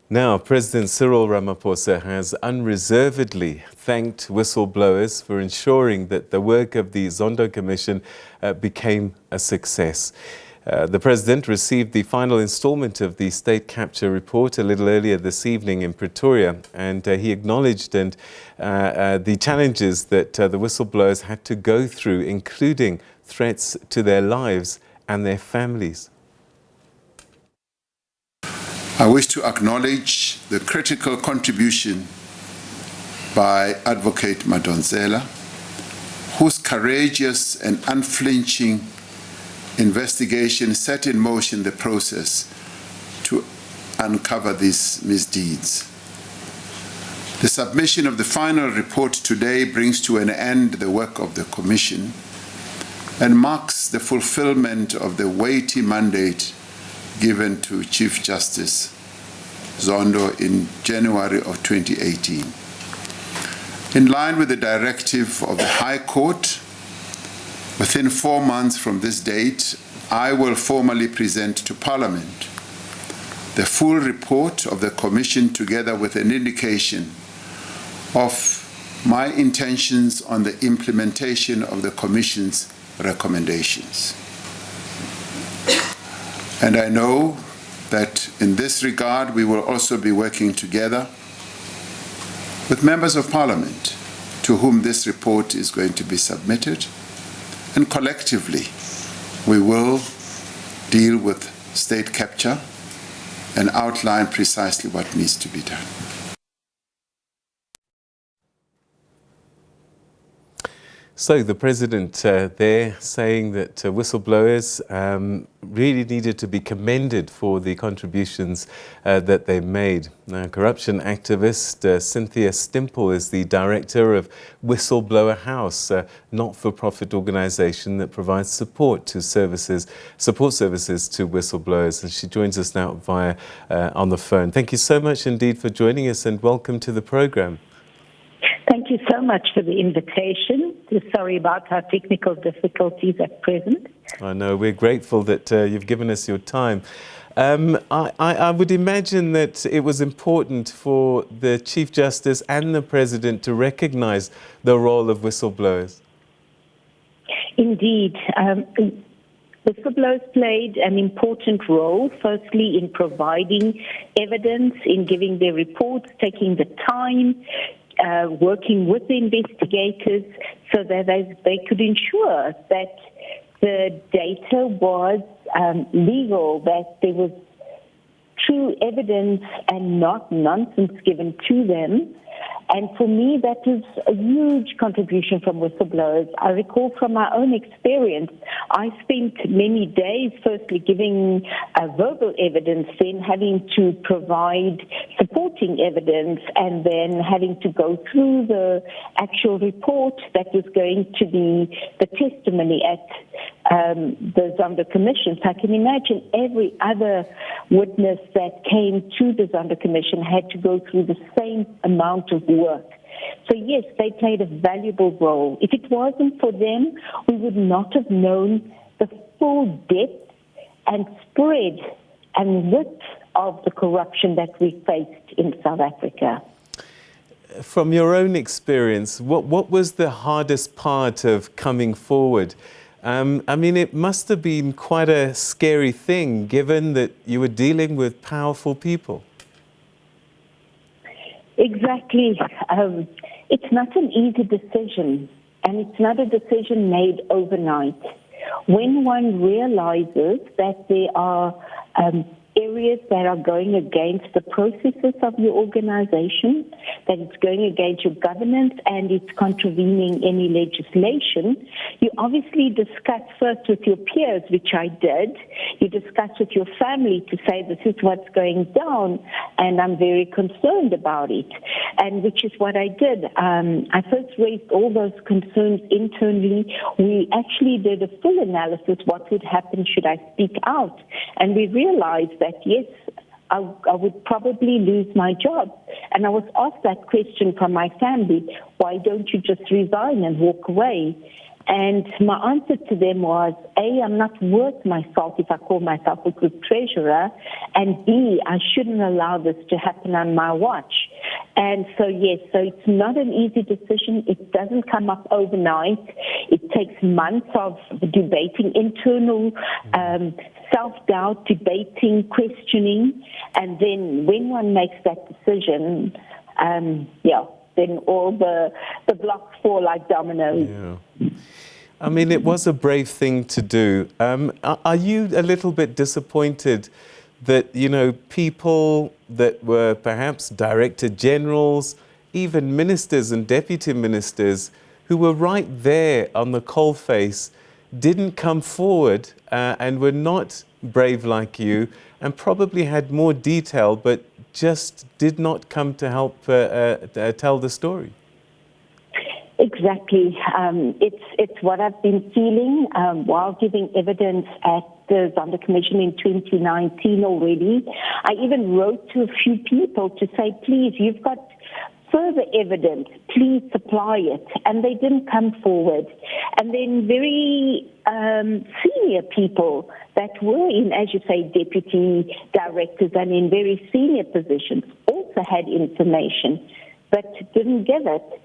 Now, President Cyril Ramaphosa has unreservedly thanked whistleblowers for ensuring that the work of the Zondo Commission became a success. The President received the final installment of the state capture report a little earlier this evening in Pretoria, and he acknowledged the challenges that the whistleblowers had to go through, including threats to their lives and their families. I wish to acknowledge the critical contribution by Advocate Madonsela, whose courageous and unflinching investigation set in motion the process to uncover these misdeeds. The submission of the final report today brings to an end the work of the Commission and marks the fulfillment of the weighty mandate given to Chief Justice Zondo in January of 2018. In line with the directive of the High Court, within 4 months from this date, I will formally present to Parliament the full report of the Commission together with an indication of my intentions on the implementation of the Commission's recommendations. And I know that in this regard, we will also be working together with members of Parliament to whom this report is going to be submitted. And collectively, we will deal with state capture and outline precisely what needs to be done. So the President there saying that whistleblowers really needed to be commended for the contributions that they made. Corruption activist Cynthia Stimpel is the director of Whistleblower House, a not-for-profit organisation that provides support services to whistleblowers. And she joins us now via on the phone. Thank you so much indeed for joining us, and welcome to the programme. Thank you so much for the invitation. Sorry about our technical difficulties at present. I know, we're grateful that you've given us your time. I would imagine that it was important for the Chief Justice and the President to recognise the role of whistleblowers. Indeed. Whistleblowers played an important role, firstly in providing evidence, in giving their reports, taking the time, working with the investigators so that they could ensure that the data was legal, that there was true evidence and not nonsense given to them. And for me, that was a huge contribution from whistleblowers. I recall from my own experience, I spent many days firstly giving verbal evidence, then having to provide supporting evidence, and then having to go through the actual report that was going to be the testimony at the Zondo Commission. So I can imagine every other witness that came to the Zondo Commission had to go through the same amount of work. So yes, they played a valuable role. If it wasn't for them, we would not have known the full depth and spread and width of the corruption that we faced in South Africa. From your own experience, what was the hardest part of coming forward? I mean, it must have been quite a scary thing, given that you were dealing with powerful people. Exactly. It's not an easy decision, and it's not a decision made overnight. When one realizes that there are areas that are going against the processes of your organization, that it's going against your governance and it's contravening any legislation, you obviously discuss first with your peers, which I did. You discuss with your family to say this is what's going down and I'm very concerned about it, and which is what I did. I first raised all those concerns internally. We actually did a full analysis, what would happen should I speak out, and we realized that yes, I would probably lose my job. And I was asked that question from my family, why don't you just resign and walk away? And my answer to them was, A, I'm not worth my salt if I call myself a group treasurer, and B, I shouldn't allow this to happen on my watch. And so, yes, so it's not an easy decision. It doesn't come up overnight. It takes months of debating, internal self-doubt, debating, questioning, and then when one makes that decision, then all the blocks fall like dominoes. Yeah. I mean, it was a brave thing to do. Are you a little bit disappointed that, people that were perhaps director generals, even ministers and deputy ministers who were right there on the coalface didn't come forward and were not brave like you and probably had more detail but just did not come to help tell the story? Exactly. It's what I've been feeling while giving evidence at the Zondo Commission in 2019 already. I even wrote to a few people to say, please, you've got further evidence, please supply it. And they didn't come forward. And then very senior people that were in, as you say, deputy directors and in very senior positions also had information, but didn't give it.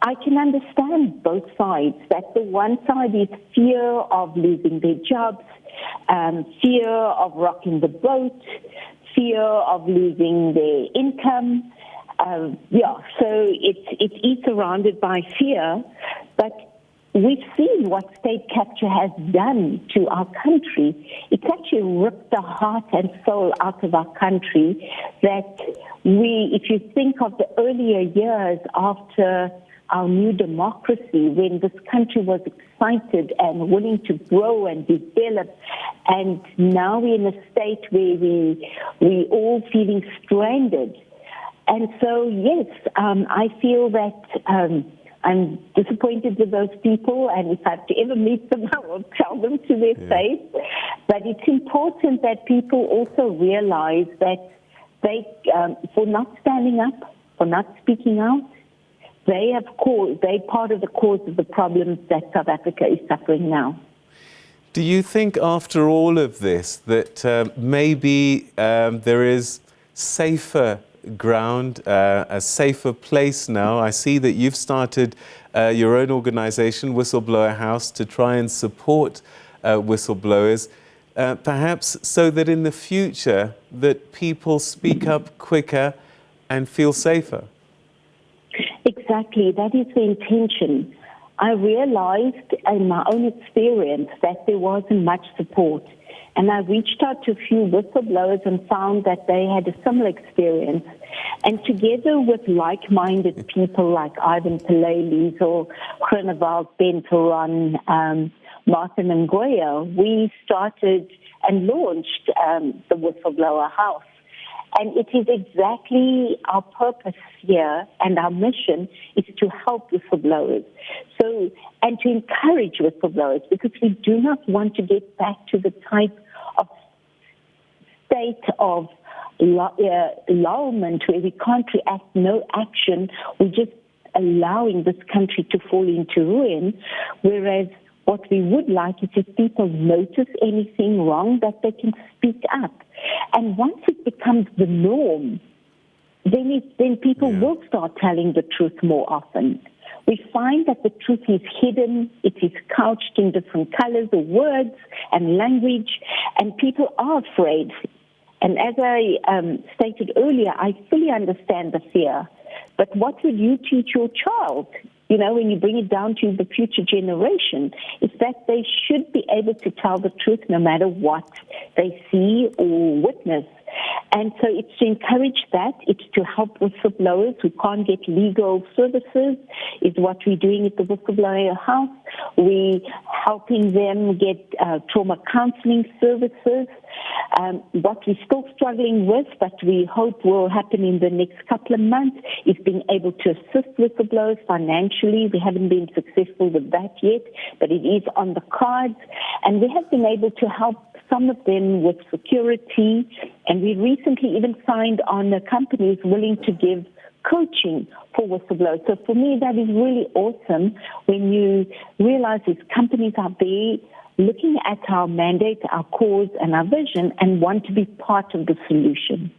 I can understand both sides, that the one side is fear of losing their jobs, fear of rocking the boat, fear of losing their income. So it is surrounded by fear, but we've seen what state capture has done to our country. It's actually ripped the heart and soul out of our country that if you think of the earlier years after our new democracy, when this country was excited and willing to grow and develop, and now we're in a state where we all feeling stranded. And so, yes, I feel that I'm disappointed with those people, and if I have to ever meet them, I will tell them to their face. But it's important that people also realize that they, for not standing up, for not speaking out, they're part of the cause of the problems that South Africa is suffering now. Do you think after all of this that maybe there is safer ground, a safer place now? I see that you've started your own organization, Whistleblower House, to try and support whistleblowers, perhaps so that in the future that people speak up quicker and feel safer. Exactly, that is the intention. I realized in my own experience that there wasn't much support. And I reached out to a few whistleblowers and found that they had a similar experience. And together with like-minded people like Ivan Pillay, Liesl, Groenewald, Bentoron, Martha Ngoya, we started and launched the Whistleblower House. And it is exactly our purpose here, and our mission is to help whistleblowers. And to encourage whistleblowers, because we do not want to get back to the type of state of lullement where we can't react, no action. We're just allowing this country to fall into ruin, whereas what we would like is if people notice anything wrong, that they can speak up. And once it becomes the norm, then people will start telling the truth more often. We find that the truth is hidden, it is couched in different colors or words and language, and people are afraid. And as I stated earlier, I fully understand the fear. But what would you teach your child? When you bring it down to the future generation, is that they should be able to tell the truth no matter what they see or witness. And so it's to encourage that. It's to help whistleblowers who can't get legal services, is what we're doing at the Whistleblower House. We're helping them get trauma counseling services. What we're still struggling with, but we hope will happen in the next couple of months, is being able to assist whistleblowers financially. We haven't been successful with that yet, but it is on the cards. And we have been able to help some of them with security, and we recently even signed on companies willing to give coaching for whistleblowers. So for me, that is really awesome when you realize these companies out there looking at our mandate, our cause, and our vision and want to be part of the solution.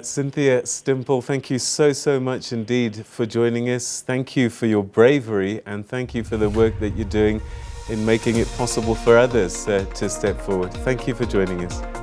Cynthia Stimpel, thank you so much indeed for joining us. Thank you for your bravery and thank you for the work that you're doing in making it possible for others to step forward. Thank you for joining us.